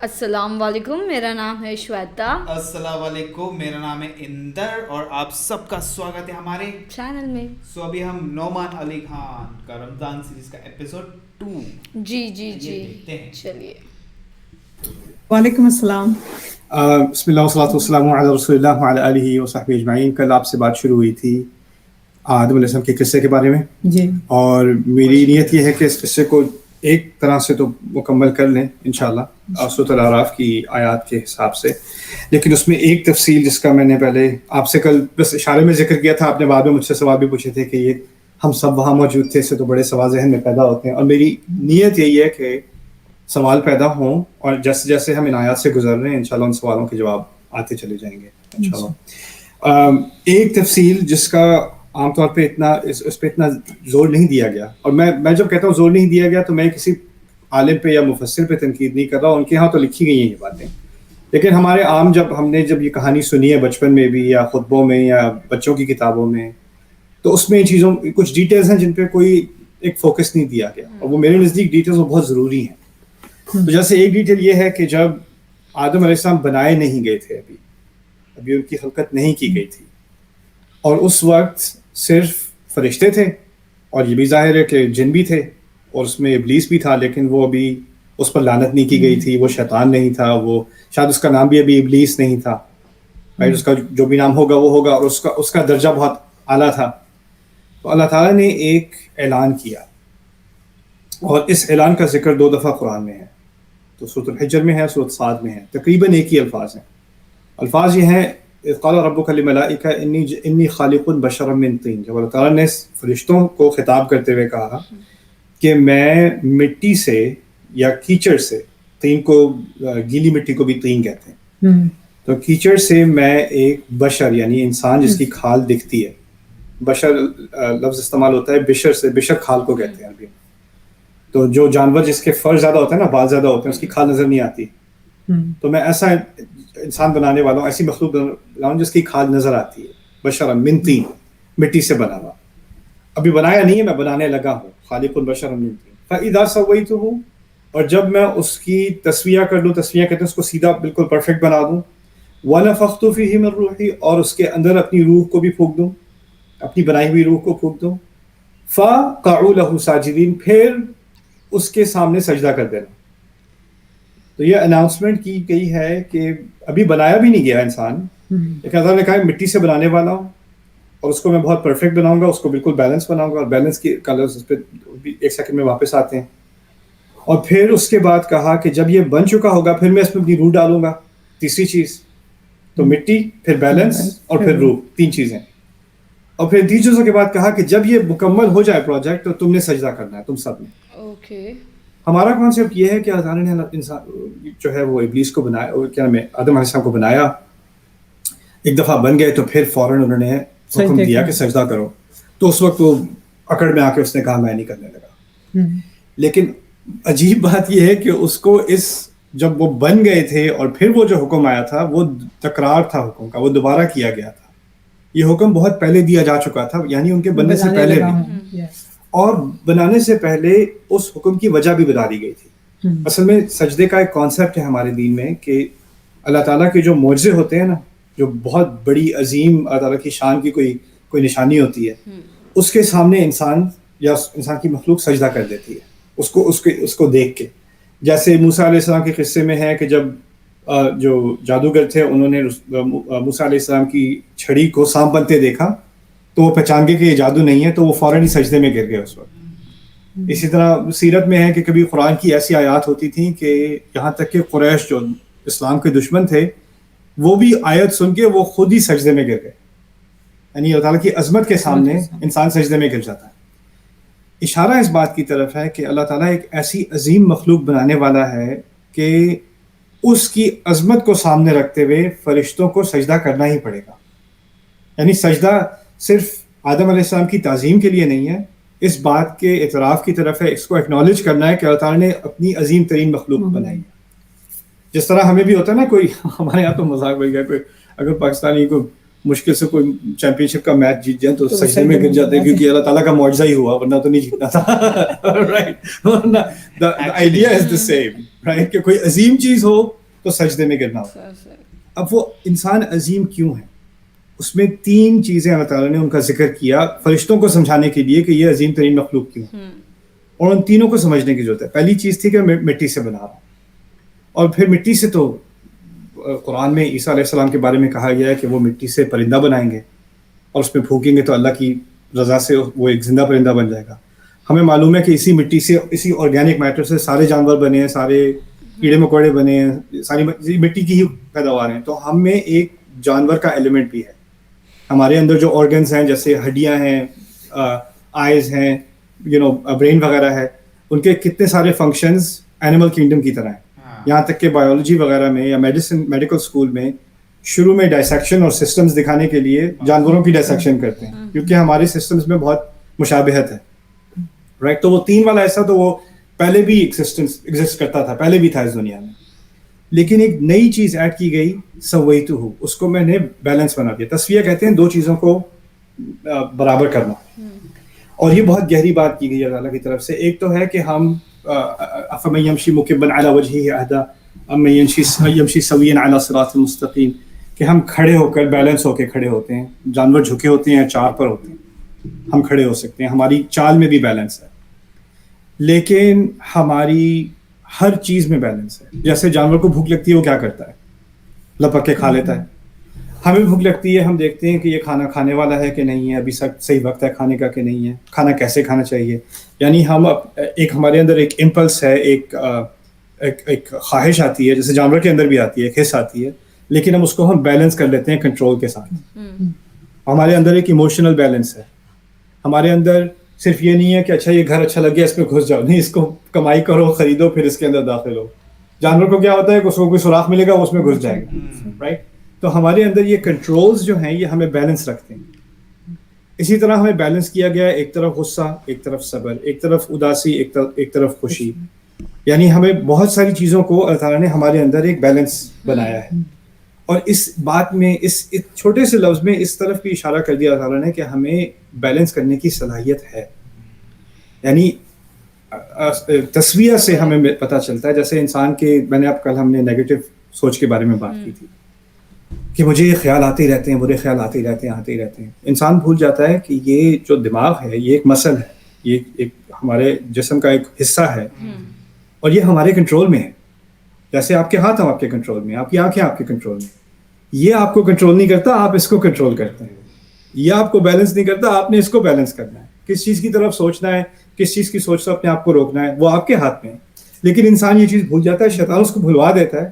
السلام علیکم، میرا نام ہے شویتا. السلام علیکم، میرا نام ہے اندر اور آپ سب کا سواگت ہے ہمارے چینل میں. ابھی ہم نعمان علی خان کا رمضان سیریز کا ایپیسوڈ 2 جی دیکھتے ہیں. چلیے. وعلیکم السلام. بسم اللہ والصلاۃ والسلام علی رسول اللہ وعلی آلہ وصحبہ اجمعین. کل آپ سے بات شروع ہوئی تھی آدم علیہ السلام کے قصے کے بارے میں جی، اور میری نیت یہ ہے کہ اس قصے کو ایک طرح سے تو مکمل کر لیں انشاءاللہ سورۃ الاعراف کی آیات کے حساب سے، لیکن اس میں ایک تفصیل جس کا میں نے پہلے آپ سے کل بس اشارے میں ذکر کیا تھا، آپ نے بعد میں مجھ سے سوال بھی پوچھے تھے کہ یہ ہم سب وہاں موجود تھے، اس سے تو بڑے سوال ذہن میں پیدا ہوتے ہیں، اور میری نیت یہی ہے کہ سوال پیدا ہوں اور جیسے جیسے ہم ان آیات سے گزر رہے ہیں انشاءاللہ ان سوالوں کے جواب آتے چلے جائیں گے انشاءاللہ. ایک تفصیل جس کا عام طور پہ اس پہ اتنا زور نہیں دیا گیا، اور میں جب کہتا ہوں زور نہیں دیا گیا تو میں کسی عالم پہ یا مفسر پہ تنقید نہیں کر رہا ہوں، ان کے یہاں تو لکھی گئی ہیں یہ باتیں، لیکن ہمارے عام ہم نے جب یہ کہانی سنی ہے بچپن میں بھی یا خطبوں میں یا بچوں کی کتابوں میں، تو اس میں چیزوں کچھ ڈیٹیلز ہیں جن پہ کوئی ایک فوکس نہیں دیا گیا، اور وہ میرے نزدیک ڈیٹیلز وہ بہت ضروری ہیں. تو جیسے ایک ڈیٹیل یہ ہے کہ جب آدم علیہ السلام بنائے نہیں گئے تھے، ابھی ان کی خلقت نہیں کی گئی تھی، اور اس وقت صرف فرشتے تھے، اور یہ بھی ظاہر ہے کہ جن بھی تھے، اور اس میں ابلیس بھی تھا، لیکن وہ ابھی اس پر لعنت نہیں کی گئی تھی، وہ شیطان نہیں تھا، وہ شاید اس کا نام بھی ابھی ابلیس نہیں تھا، اس کا جو بھی نام ہوگا وہ ہوگا، اور اس کا درجہ بہت اعلیٰ تھا. تو اللہ تعالیٰ نے ایک اعلان کیا، اور اس اعلان کا ذکر 2 دفعہ قرآن میں ہے، تو سورۃ الحجر میں ہے، سورۃ صاد میں ہے، تقریباً ایک ہی الفاظ ہیں. الفاظ یہ ہیں قال ربک للملائکہ انی خالق بشرا من طین، جب اللہ تعالیٰ نے فرشتوں کو خطاب کرتے ہوئے کہا کہ میں مٹی سے یا کیچڑ سے، طین کو گیلی مٹی کو بھی طین کہتے ہیں، تو کیچڑ سے میں ایک بشر یعنی انسان جس کی کھال دکھتی ہے، بشر لفظ استعمال ہوتا ہے بشر سے، بشر کھال کو کہتے ہیں عربی میں، تو جو جانور جس کے فر زیادہ ہوتے ہیں نا، بال زیادہ ہوتے ہیں، اس کی کھال نظر نہیں آتی، تو میں ایسا انسان بنانے والا ہوں، ایسی مخلوق بنا ہوں جس کی کھال نظر آتی ہے. بشر من طین، مٹی سے بنا ہوا، ابھی بنایا نہیں ہے، میں بنانے لگا ہوں. خالق البشر من طین فاذا سویتہ، اور جب میں اس کی تسویہ کر لوں، تسویہ کہتے ہیں اس کو سیدھا بالکل پرفیکٹ بنا دوں، ونفخت فیہ من روحی، اور اس کے اندر اپنی روح کو بھی پھونک دوں، اپنی بنائی ہوئی روح کو پھونک دوں، فقعوا لہ ساجدین، پھر اس کے سامنے سجدہ کر دینا. تو یہ اناؤنسمنٹ کی گئی ہے کہ ابھی بنایا بھی نہیں گیا انسان، لیکن اللہ نے کہا مٹی سے بنانے والا ہوں، اور اس کو میں بہت پرفیکٹ بناؤں گا، اس کو بالکل بیلنس بناؤں گا، اور بیلنس کی کلرز اس پہ ایک سیکنڈ میں واپس آتے ہیں. اور پھر اس کے بعد کہا کہ جب یہ بن چکا ہوگا پھر میں اس میں اپنی روح ڈالوں گا. تیسری چیز تو مٹی، پھر بیلنس، اور پھر روح، 3 چیزیں. اور پھر 3 چیزوں کے بعد کہا کہ جب یہ مکمل ہو جائے پروجیکٹ تو تم نے سجدہ کرنا ہے، تم سب نے. اوکے. ہمارا کانسیپٹ یہ ہے کہ اللہ تعالیٰ نے انسان جو ہے وہ ابلیس کو بنایا، اور کیا نام ہے، آدم علیہ السلام کو بنایا، ایک دفعہ بن گئے تو پھر فوراً انہوں نے حکم دیا کہ سجدہ کرو، تو اس وقت وہ اکڑ میں آ کے اس نے کہا میں نہیں کرنے لگا. لیکن عجیب بات یہ ہے کہ اس کو جب وہ بن گئے تھے اور پھر وہ جو حکم آیا تھا وہ تکرار تھا حکم کا، وہ دوبارہ کیا گیا تھا. یہ حکم بہت پہلے دیا جا چکا تھا، یعنی ان کے بننے سے پہلے بھی، اور بنانے سے پہلے اس حکم کی وجہ بھی بتا دی گئی تھی. اصل میں سجدے کا ایک کانسیپٹ ہے ہمارے دین میں کہ اللہ تعالیٰ کے جو معجزے ہوتے ہیں نا، جو بہت بڑی عظیم اللہ تعالیٰ کی شان کی کوئی نشانی ہوتی ہے، اس کے سامنے انسان یا انسان کی مخلوق سجدہ کر دیتی ہے اس کو دیکھ کے. جیسے موسیٰ علیہ السلام کے قصے میں ہے کہ جب جو جادوگر تھے انہوں نے موسیٰ علیہ السلام کی چھڑی کو سانپ بنتے دیکھا تو وہ پہچان گئے کہ یہ جادو نہیں ہے، تو وہ فوراً ہی سجدے میں گر گئے اس وقت. اسی طرح سیرت میں ہے کہ کبھی قرآن کی ایسی آیات ہوتی تھیں کہ یہاں تک کہ قریش جو اسلام کے دشمن تھے وہ بھی آیت سن کے وہ خود ہی سجدے میں گر گئے. یعنی اللہ تعالیٰ کی عظمت کے سامنے انسان سجدے میں گر جاتا ہے. اشارہ اس بات کی طرف ہے کہ اللہ تعالیٰ ایک ایسی عظیم مخلوق بنانے والا ہے کہ اس کی عظمت کو سامنے رکھتے ہوئے فرشتوں کو سجدہ کرنا ہی پڑے گا. یعنی سجدہ صرف آدم علیہ السلام کی تعظیم کے لیے نہیں ہے، اس بات کے اعتراف کی طرف ہے، اس کو ایکنالج کرنا ہے کہ اللہ تعالیٰ نے اپنی عظیم ترین مخلوق بنائی ہے. جس طرح ہمیں بھی ہوتا ہے نا، کوئی ہمارے یہاں تو مذاق بن گیا، کوئی اگر پاکستانی کو مشکل سے کوئی چیمپئن شپ کا میچ جیت جائیں تو سجدے میں گر جاتے ہیں, کیونکہ اللہ تعالیٰ کا معجزہ ہی ہوا, ورنہ تو نہیں جیتنا تھا. Right, idea is the same, right, کہ کوئی عظیم چیز ہو تو سجدے میں گرنا ہوتا ہے. اب وہ انسان عظیم کیوں ہے, اس میں 3 چیزیں اللہ تعالیٰ نے ان کا ذکر کیا فرشتوں کو سمجھانے کے لیے کہ یہ عظیم ترین مخلوق کیوں, اور ان تینوں کو سمجھنے کی ضرورت ہے. پہلی چیز تھی کہ میں مٹی سے بنا رہا ہوں, اور پھر مٹی سے تو قرآن میں عیسیٰ علیہ السلام کے بارے میں کہا گیا ہے کہ وہ مٹی سے پرندہ بنائیں گے اور اس میں پھونکیں گے تو اللہ کی رضا سے وہ ایک زندہ پرندہ بن جائے گا. ہمیں معلوم ہے کہ اسی مٹی سے, اسی آرگینک میٹر سے سارے جانور بنے ہیں, سارے کیڑے مکوڑے بنے ہیں, ساری مٹی کی ہی پیداوار ہیں. تو ہم میں ایک جانور کا ایلیمنٹ بھی ہے. ہمارے اندر جو آرگنز ہیں جیسے ہڈیاں ہیں, آئیز ہیں, برین وغیرہ ہے, ان کے کتنے سارے فنکشنز اینیمل کینگڈم کی طرح ہیں. یہاں تک کہ بایولوجی وغیرہ میں یا میڈیکل اسکول میں شروع میں ڈائسیکشن اور سسٹمز دکھانے کے لیے جانوروں کی ڈائسیکشن کرتے ہیں, کیونکہ ہمارے سسٹمز میں بہت مشابہت ہے. رائٹ, تو وہ 3 والا ایسا تو وہ پہلے بھی ایگزسٹ کرتا تھا, پہلے بھی تھا اس دنیا میں, لیکن ایک نئی چیز ایڈ کی گئی, سویتہ, اس کو میں نے بیلنس بنا دیا. تسویہ کہتے ہیں 2 چیزوں کو برابر کرنا, اور یہ بہت گہری بات کی گئی ہے اللہ کی طرف سے. ایک تو ہے کہ ہم افمن یمشی مکبا علی وجہہ اہدی ام من یمشی سویا علی صراط مستقیم, کہ ہم کھڑے ہو کر بیلنس ہو کے کھڑے ہوتے ہیں. جانور جھکے ہوتے ہیں, 4 پر ہوتے ہیں, ہم کھڑے ہو سکتے ہیں, ہماری چال میں بھی بیلنس ہے. لیکن ہماری ہر چیز میں بیلنس ہے. جیسے جانور کو بھوک لگتی ہے, وہ کیا کرتا ہے, لپک کے کھا لیتا ہے. ہمیں بھوک لگتی ہے, ہم دیکھتے ہیں کہ یہ کھانا کھانے والا ہے کہ نہیں ہے, ابھی صحیح وقت ہے کھانے کا کہ نہیں ہے, کھانا کیسے کھانا چاہیے. یعنی ہم ایک ہمارے اندر ایک امپلس ہے, ایک خواہش آتی ہے, جیسے جانور کے اندر بھی آتی ہے, ایک حص آتی ہے, لیکن ہم اس کو ہم بیلنس کر لیتے ہیں کنٹرول کے ساتھ. ہمارے اندر ایک ایموشنل بیلنس ہے. ہمارے اندر صرف یہ نہیں ہے کہ اچھا یہ گھر اچھا لگ گیا اس میں گھس جاؤ, نہیں, اس کو کمائی کرو, خریدو, پھر اس کے اندر داخل ہو. جانور کو کیا ہوتا ہے کہ اس کو کوئی سوراخ ملے گا, وہ اس میں گھس جائے گا. رائٹ, تو ہمارے اندر یہ کنٹرولز جو ہیں یہ ہمیں بیلنس رکھتے ہیں. اسی طرح ہمیں بیلنس کیا گیا ہے, ایک طرف غصہ, ایک طرف صبر, ایک طرف اداسی, ایک طرف خوشی. یعنی ہمیں بہت ساری چیزوں کو اللہ تعالیٰ نے ہمارے اندر ایک بیلنس بنایا ہے. اور اس بات میں, اس چھوٹے سے لفظ میں اس طرف بھی اشارہ کر دیا اللہ تعالیٰ نے کہ ہمیں بیلنس کرنے کی صلاحیت ہے. یعنی تسویہ سے ہمیں پتہ چلتا ہے, جیسے انسان کے, میں نے اب کل ہم نے نیگیٹو سوچ کے بارے میں بات کی تھی کہ مجھے یہ خیال آتے ہی رہتے ہیں, برے خیال آتے ہی رہتے ہیں. انسان بھول جاتا ہے کہ یہ جو دماغ ہے یہ ایک مسل ہے, یہ ایک ہمارے جسم کا ایک حصہ ہے, اور یہ ہمارے کنٹرول میں ہے. جیسے آپ کے ہاتھ آپ کے کنٹرول میں, آپ کی آنکھیں آپ کے کنٹرول میں. یہ آپ کو کنٹرول نہیں کرتا, آپ اس کو کنٹرول کرتے ہیں. یہ آپ کو بیلنس نہیں کرتا, آپ نے اس کو بیلنس کرنا ہے. کس چیز کی طرف سوچنا ہے, کس چیز کی سوچ سے اپنے آپ کو روکنا ہے, وہ آپ کے ہاتھ میں ہے. لیکن انسان یہ چیز بھول جاتا ہے, شیطان اس کو بھلوا دیتا ہے,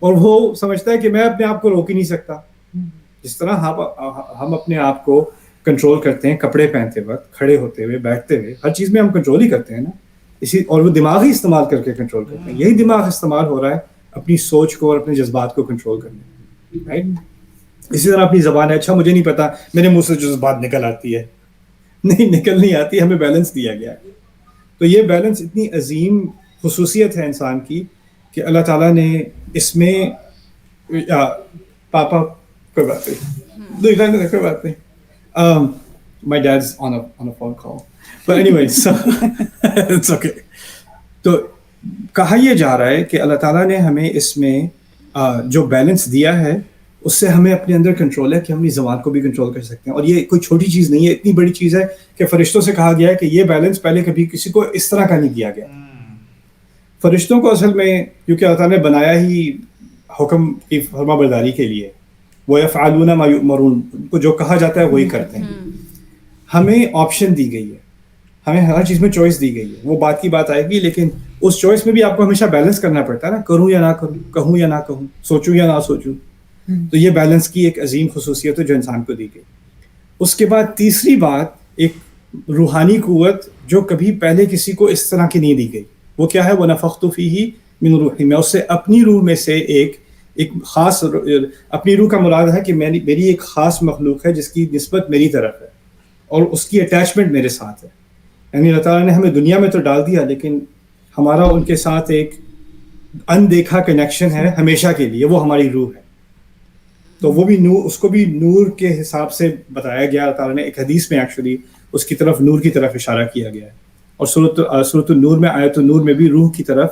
اور وہ سمجھتا ہے کہ میں اپنے آپ کو روک ہی نہیں سکتا. جس طرح ہم اپنے آپ کو کنٹرول کرتے ہیں کپڑے پہنتے وقت, کھڑے ہوتے ہوئے, بیٹھتے ہوئے, ہر چیز میں ہم کنٹرول ہی کرتے ہیں نا. اور وہ دماغ ہی استعمال کر کے کنٹرول کرتے ہیں. یہی دماغ استعمال ہو رہا ہے اپنی سوچ کو اور اپنے جذبات کو کنٹرول کرنے میں. رائٹ, اسی طرح اپنی زبان ہے, اچھا مجھے نہیں پتا میرے منہ سے جو بات نکل آتی ہے, نہیں نکل نہیں آتی, ہمیں بیلنس دیا گیا ہے. تو یہ بیلنس اتنی عظیم خصوصیت ہے انسان کی کہ اللہ تعالیٰ نے اس میں, پاپا کوئی بات نہیں, کوئی بات نہیں, my dad's on a phone call, but anyway, so it's okay. تو کہا یہ جا رہا ہے کہ اللہ تعالیٰ نے ہمیں اس میں جو بیلنس دیا ہے اس سے ہمیں اپنے اندر کنٹرول ہے کہ ہم اپنی زبان کو بھی کنٹرول کر سکتے ہیں. اور یہ کوئی چھوٹی چیز نہیں ہے, اتنی بڑی چیز ہے کہ فرشتوں سے کہا گیا ہے کہ یہ بیلنس پہلے کبھی کسی کو اس طرح کا نہیں دیا گیا. فرشتوں کو اصل میں کیونکہ اللہ تعالیٰ نے بنایا ہی حکم کی فرما برداری کے لیے, وہ یفعلون ما یؤمرون, ان کو جو کہا جاتا ہے وہی کرتے ہیں. ہمیں آپشن دی گئی ہے, ہمیں ہر چیز میں چوائس دی گئی ہے. وہ بات کی بات آئے گی, لیکن اس چوائس میں بھی آپ کو ہمیشہ بیلنس کرنا پڑتا ہے نا, کروں یا نہ کروں, کہوں یا نہ کہوں, سوچوں یا نہ سوچوں. تو یہ بیلنس کی ایک عظیم خصوصیت ہے جو انسان کو دی گئی. اس کے بعد تیسری بات, ایک روحانی قوت جو کبھی پہلے کسی کو اس طرح کی نہیں دی گئی. وہ کیا ہے؟ وَنَفَخْتُ فِيهِ مِنْ رُوحِي, میں اس سے اپنی روح میں سے ایک خاص, اپنی روح کا مراد ہے کہ میری ایک خاص مخلوق ہے جس کی نسبت میری طرف ہے اور اس کی اٹیچمنٹ میرے ساتھ ہے. یعنی اللہ تعالیٰ نے ہمیں دنیا میں تو ڈال دیا, لیکن ہمارا ان کے ساتھ ایک اندیکھا کنیکشن ہے ہمیشہ کے لیے, وہ ہماری روح ہے. تو وہ بھی نور, اس کو بھی نور کے حساب سے بتایا گیا. اللہ تعالیٰ نے ایک حدیث میں ایکچولی اس کی طرف, نور کی طرف اشارہ کیا گیا ہے. اور سورۃ النور میں, آیت النور میں بھی روح کی طرف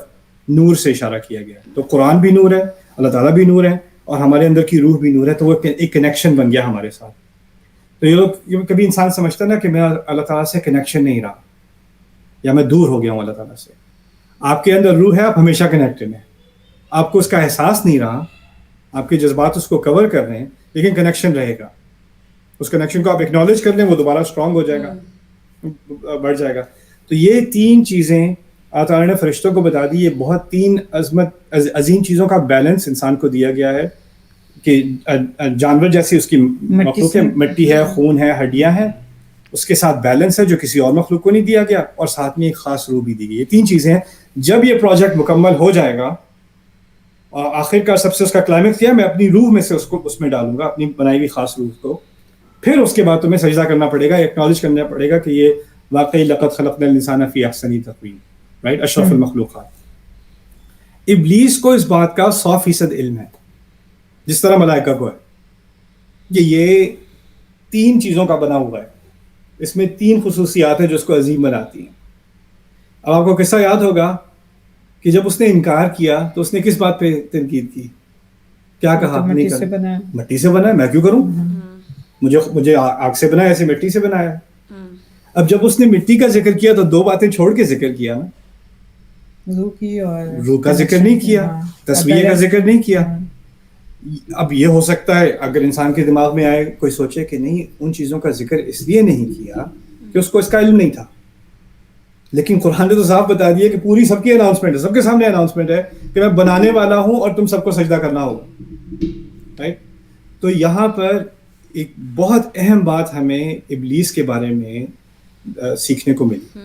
نور سے اشارہ کیا گیا ہے. تو قرآن بھی نور ہے, اللہ تعالیٰ بھی نور ہے, اور ہمارے اندر کی روح بھی نور ہے. تو وہ ایک کنیکشن بن گیا ہمارے ساتھ. تو یہ لوگ, کبھی انسان سمجھتا نا کہ میرا اللہ تعالیٰ سے کنیکشن نہیں رہا, یا میں دور ہو گیا ہوں اللہ تعالیٰ سے. آپ کے اندر روح ہے, آپ ہمیشہ کنیکٹڈ ہیں. آپ کو اس کا احساس نہیں رہا, آپ کے جذبات اس کو کور کر رہے ہیں, لیکن کنیکشن رہے گا. اس کنیکشن کو آپ اکنالج کر لیں, وہ دوبارہ اسٹرانگ ہو جائے گا, بڑھ جائے گا. تو یہ 3 چیزیں اللہ تعالیٰ نے فرشتوں کو بتا دی. یہ بہت 3 عظیم چیزوں کا بیلنس انسان کو دیا گیا ہے کہ جانور جیسی اس کی مخلوق ہے, مٹی ہے, خون ہے, ہڈیاں ہیں, اس کے ساتھ بیلنس ہے جو کسی اور مخلوق کو نہیں دیا گیا, اور ساتھ میں ایک خاص روح بھی دی گئی. یہ 3 چیزیں ہیں. جب یہ پروجیکٹ مکمل ہو جائے گا, اور آخر کا سب سے اس کا کلائمیکس کیا, میں اپنی روح میں سے اس میں ڈالوں گا, اپنی بنائی ہوئی خاص روح کو. پھر اس کے بعد تمہیں سجدہ کرنا پڑے گا, ایکنالج کرنا پڑے گا کہ یہ واقعی لقد خلقنا الانسان فی احسن تقویم, رائٹ, اشرف المخلوقات. ابلیس کو اس بات کا 100% علم ہے, جس طرح ملائکہ کو ہے, کہ یہ 3 چیزوں کا بنا ہوا ہے. اس میں 3 خصوصیات ہیں جو اس کو عظیم بناتی ہیں. اب آپ کو قصہ یاد ہوگا کہ جب اس نے انکار کیا تو اس نے کس بات پہ تنقید کی, کیا کہا, مٹی سے بنا ہے. مٹی سے بنا ہے, میں کیوں کروں, مجھے آگ سے بنا ہے, ایسے مٹی سے بنایا ہے. اب جب اس نے مٹی کا ذکر کیا تو 2 باتیں چھوڑ کے ذکر کیا نا, روح کی اور روح کا ذکر نہیں کیا, تسبیح کا ذکر نہیں کیا. اب یہ ہو سکتا ہے اگر انسان کے دماغ میں آئے, کوئی سوچے کہ نہیں ان چیزوں کا ذکر اس لیے نہیں کیا کہ اس کو اس کا علم نہیں تھا. لیکن قرآن نے تو صاف بتا دیا کہ پوری سب کی اناؤنسمنٹ ہے, سب کے سامنے اناؤنسمنٹ ہے کہ میں بنانے والا ہوں اور تم سب کو سجدہ کرنا ہوگا, رائٹ. تو یہاں پر ایک بہت اہم بات ہمیں ابلیس کے بارے میں سیکھنے کو ملی.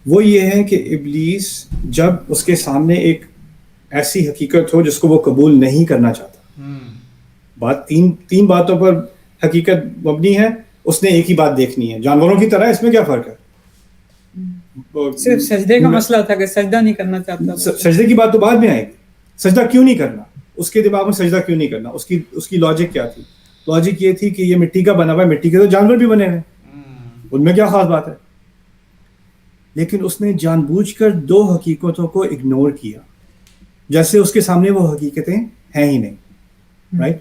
وہ یہ ہے کہ ابلیس جب اس کے سامنے ایک ایسی حقیقت ہو جس کو وہ قبول نہیں کرنا چاہتا, بات 3 باتوں پر حقیقت مبنی ہے, اس نے ایک ہی بات دیکھنی ہے. جانوروں کی طرح اس میں کیا فرق ہے, صرف سجدے کا مسئلہ تھا کہ سجدہ نہیں کرنا چاہتا. سجدے کی بات تو بعد میں آئے گی. سجدہ کیوں نہیں کرنا, اس کے دماغ میں سجدہ کیوں نہیں کرنا, اس کی لاجک کیا تھی. لاجک یہ تھی کہ یہ مٹی کا بنا ہوا ہے, مٹی کے تو جانور بھی بنے ہوئے, ان میں کیا خاص بات ہے. لیکن اس نے جان بوجھ کر 2 حقیقتوں کو اگنور کیا, جیسے اس کے سامنے وہ حقیقتیں ہیں ہی نہیں, رائٹ.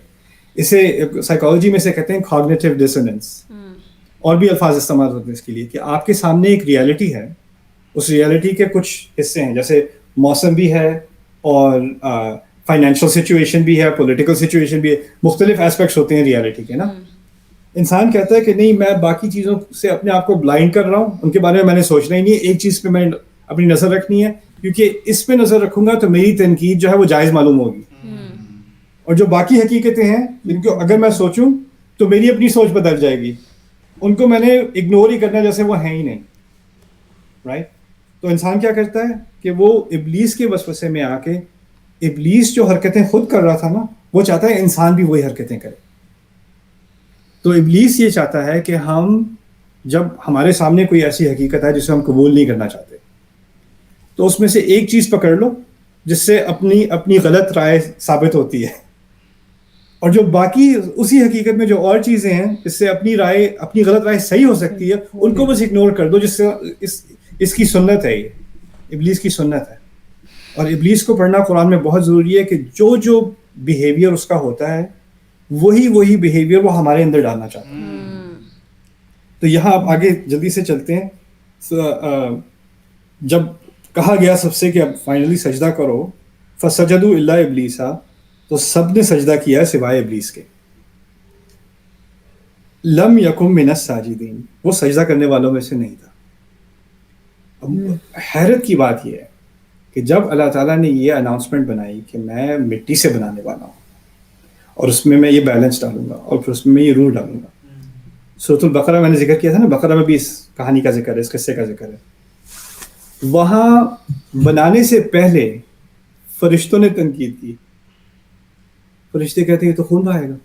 اسے سائیکالوجی میں سے کہتے ہیں کاگنیٹیو ڈسوننس, اور بھی الفاظ استعمال ہوتے ہیں اس کے لیے, کہ آپ کے سامنے ایک ریالٹی ہے, اس ریالٹی کے کچھ حصے ہیں, جیسے موسم بھی ہے, اور فائنینشیل سچویشن بھی ہے, پولیٹیکل سچویشن بھی ہے, مختلف ایسپیکٹس ہوتے ہیں ریالٹی کے نا. انسان کہتا ہے کہ نہیں, میں باقی چیزوں سے اپنے آپ کو بلائنڈ کر رہا ہوں, ان کے بارے میں نے سوچنا ہی نہیں ہے, ایک چیز پہ میں اپنی نظر رکھنی ہے, کیونکہ اس پہ نظر رکھوں گا تو میری تنقید جو ہے وہ جائز معلوم ہوگی. اور جو باقی حقیقتیں ہیں جن کو اگر میں سوچوں تو میری اپنی سوچ بدل جائے گی, ان کو میں نے اگنور ہی کرنا جیسے وہ ہیں ہی نہیں, رائٹ. تو انسان کیا کرتا ہے کہ وہ ابلیس کے وسوسے میں آ کے, ابلیس جو حرکتیں خود کر رہا تھا نا, وہ چاہتا ہے انسان بھی وہی حرکتیں کرے. تو ابلیس یہ چاہتا ہے کہ ہم, جب ہمارے سامنے کوئی ایسی حقیقت ہے جسے ہم قبول نہیں کرنا چاہتے, تو اس میں سے ایک چیز پکڑ لو جس سے اپنی غلط رائے ثابت ہوتی ہے, اور جو باقی اسی حقیقت میں جو اور چیزیں ہیں جس سے اپنی غلط رائے صحیح ہو سکتی ہے, ان کو بس اگنور کر دو, جس سے اس کی سنت ہے, یہ ابلیس کی سنت ہے. اور ابلیس کو پڑھنا قرآن میں بہت ضروری ہے کہ جو بیہیویئر اس کا ہوتا ہے وہی بیہیویئر وہ ہمارے اندر ڈالنا چاہتا ہے. تو یہاں آپ آگے جلدی سے چلتے ہیں. جب کہا گیا سب سے کہ اب فائنلی سجدہ کرو, فسجدوا الا ابلیسا, تو سب نے سجدہ کیا سوائے ابلیس کے. لم یکم من الساجدین, وہ سجدہ کرنے والوں میں سے نہیں تھا. اب حیرت کی بات یہ ہے کہ جب اللہ تعالیٰ نے یہ اناؤنسمنٹ بنائی کہ میں مٹی سے بنانے والا ہوں, اور اس میں یہ بیلنس ڈالوں گا, اور پھر اس میں یہ روح ڈالوں گا. سورۃ البقرہ میں نے ذکر کیا تھا نا, بقرہ میں بھی اس کہانی کا ذکر ہے, اس قصے کا ذکر ہے. وہاں بنانے سے پہلے فرشتوں نے تنقید کی. فرشتے کہتے ہیں تو خون بہائے گا.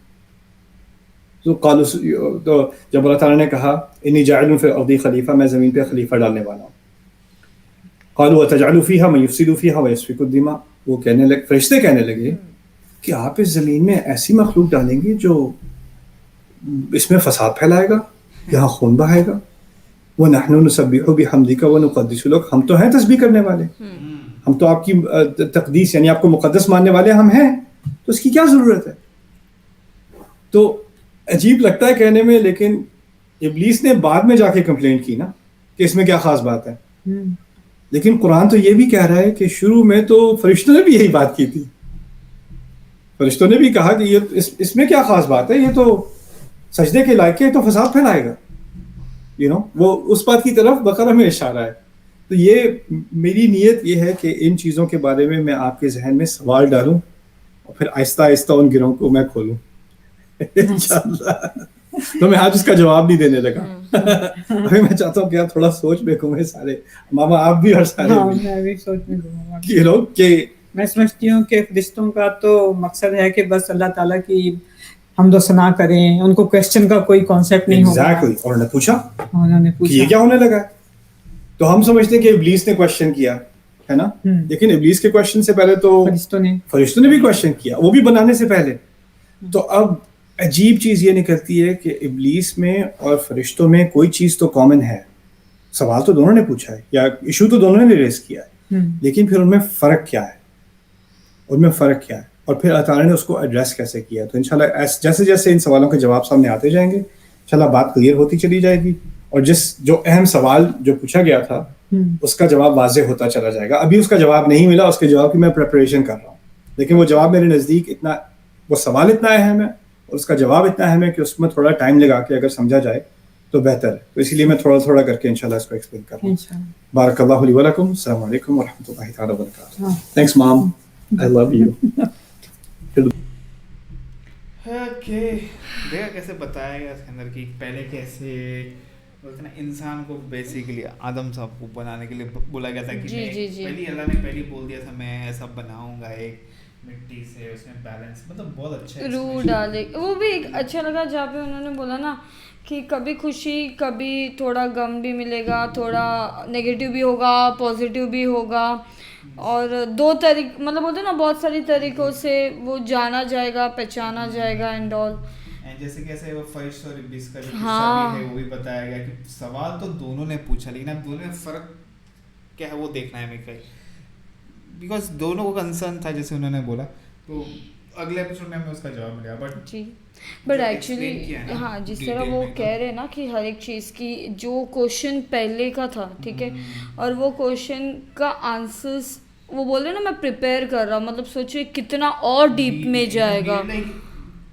تو جب اللہ تعالیٰ نے کہا انی جاعل فی الارض خلیفہ, میں زمین پہ خلیفہ ڈالنے والا ہوں, قالوا اتجعل فیہا من یفسد فیہا ویسفک الدماء, وہ فرشتے کہنے لگے کہ آپ اس زمین میں ایسی مخلوق ڈالیں گے جو اس میں فساد پھیلائے گا, یہاں خون بہائے گا. وَنَحْنُ نُسَبِّحُ بِحَمْدِكَ وَنُقَدِّسُ لَكَ, ہم تو ہیں تسبیح کرنے والے, ہم تو آپ کی تقدیس یعنی آپ کو مقدس ماننے والے ہم ہیں, تو اس کی کیا ضرورت ہے. تو عجیب لگتا ہے کہنے میں, لیکن ابلیس نے بعد میں جا کے کمپلینٹ کی نا کہ اس میں کیا خاص بات ہے. لیکن قرآن تو یہ بھی کہہ رہا ہے کہ شروع میں تو فرشتوں نے بھی یہی بات کی تھی, فرشتوں نے بھی کہا کہ یہ اس میں کیا خاص بات ہے, یہ تو سجدے کے لائق ہے, تو فساد پھیلائے گا. وہ اس بات کی طرف بقرہ میں اشارہ ہے. تو یہ میری نیت یہ ہے کہ ان چیزوں کے بارے میں میں آپ کے ذہن میں سوال ڈالوں اور پھر آہستہ آہستہ ان گروہوں کو میں کھولوں انشاءاللہ. تو میں آج اس کا جواب نہیں دینے لگا. ابھی میں چاہتا ہوں کہ آپ تھوڑا سوچ میں گھومے سارے, ماما آپ بھی اور سارے میں بھی سوچ میں گھوموں کہ لوگ کہ میں سمجھتی ہوں کہ فرشتوں کا تو مقصد ہے کہ بس اللہ تعالیٰ کی حمد و ثنا کریں, ان کو کویسچن کا کوئی کانسیپٹ نہیں ہوگا. ایگزیکٹلی. اور انہوں نے پوچھا انہوں نے کہ یہ کیا ہونے لگا ہے. تو ہم سمجھتے ہیں کہ ابلیس نے کویسچن کیا ہے نا, لیکن ابلیس کے کویسچن سے پہلے تو فرشتوں نے بھی کویسچن کیا, وہ بھی بنانے سے پہلے. تو اب عجیب چیز یہ نکلتی ہے کہ ابلیس میں اور فرشتوں میں کوئی چیز تو کامن ہے, سوال تو دونوں نے پوچھا ہے یا ایشو تو دونوں نے ریز کیا ہے, لیکن پھر ان میں فرق کیا ہے, اور پھر اللہ تعالیٰ نے اس کو ایڈریس کیسے کیا. تو انشاءاللہ جیسے جیسے ان سوالوں کے جواب سامنے آتے جائیں گے انشاءاللہ بات کلیئر ہوتی چلی جائے گی, اور جو اہم سوال جو پوچھا گیا تھا اس کا جواب واضح ہوتا چلا جائے گا. ابھی اس کا جواب نہیں ملا, اس کے جواب کی میں پریپریشن کر رہا ہوں, لیکن وہ جواب میرے نزدیک اتنا, وہ سوال اتنا اہم ہے اور اس کا جواب اتنا اہم ہے کہ اس میں تھوڑا ٹائم لگا کے اگر سمجھا جائے تو بہتر ہے. تو اسی لیے میں تھوڑا تھوڑا کر کے انشاءاللہ اس کو ایکسپلین کر رہا ہوں. بارک اللہ لی ولکم. السلام علیکم ورحمۃ اللہ تعالیٰ وبرکاتہ. تھینکس مام, آئی لو یو. دیکھا کیسے بتایا گیا اس کے اندر کہ پہلے کیسے بولتے نا انسان کو بیسیکلی آدم صاحب کو بنانے کے لیے بولا گیا تھا کہ پہلی اللہ نے پہلی بول دیا تھا میں ایسا بناؤں گا ایک مٹی سے, اس میں بیلنس, مطلب بہت اچھا روح ڈالے. وہ بھی ایک اچھا لگا جہاں پہ انہوں نے بولا نا کہ کبھی خوشی کبھی تھوڑا غم بھی ملے گا, تھوڑا نیگیٹو بھی ہوگا پازیٹیو بھی ہوگا, اور دو طریقے مطلب ہوتے ہیں نا بہت ساری طریقوں سے وہ جانا جائے گا, پہچانا جائے گا اینڈ آل. جیسے کیسے وہ فرشت اور ابلیس کا جو قصہ بھی ہے وہ بھی بتایا گیا کہ سوال تو دونوں نے پوچھا, لیکن اب دونوں میں فرق کیا ہے وہ دیکھنا ہے ہمیں, بیکاز دونوں کو کنسرن تھا جیسے انہوں نے بولا. تو اگلے ایپیسوڈ میں ہمیں اس کا جواب ملے گا. بٹ ایکچولی ہاں جس طرح وہ کہہ رہے نا کہ ہر ایک چیز کی جو کوشچن پہلے کا تھا ٹھیک ہے, اور وہ کوشچن کا آنسرس وہ بول رہے نا میں پریپیئر کر رہا ہوں, مطلب سوچے کتنا اور ڈیپ میں جائے گا.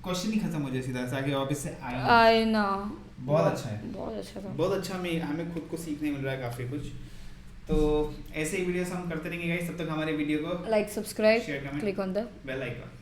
کوشچن ہی ختم ہو جائے سیدھا سا کہ واپس سے آئے نا. بہت اچھا ہے, بہت اچھا تھا, بہت اچھا. ہمیں خود کو سیکھنے مل رہا ہے کافی کچھ. تو ایسے ہی ویڈیوز ہم کرتے رہیں گے گائز. تب تک ہمارے ویڈیو کو like, subscribe, click on the bell icon.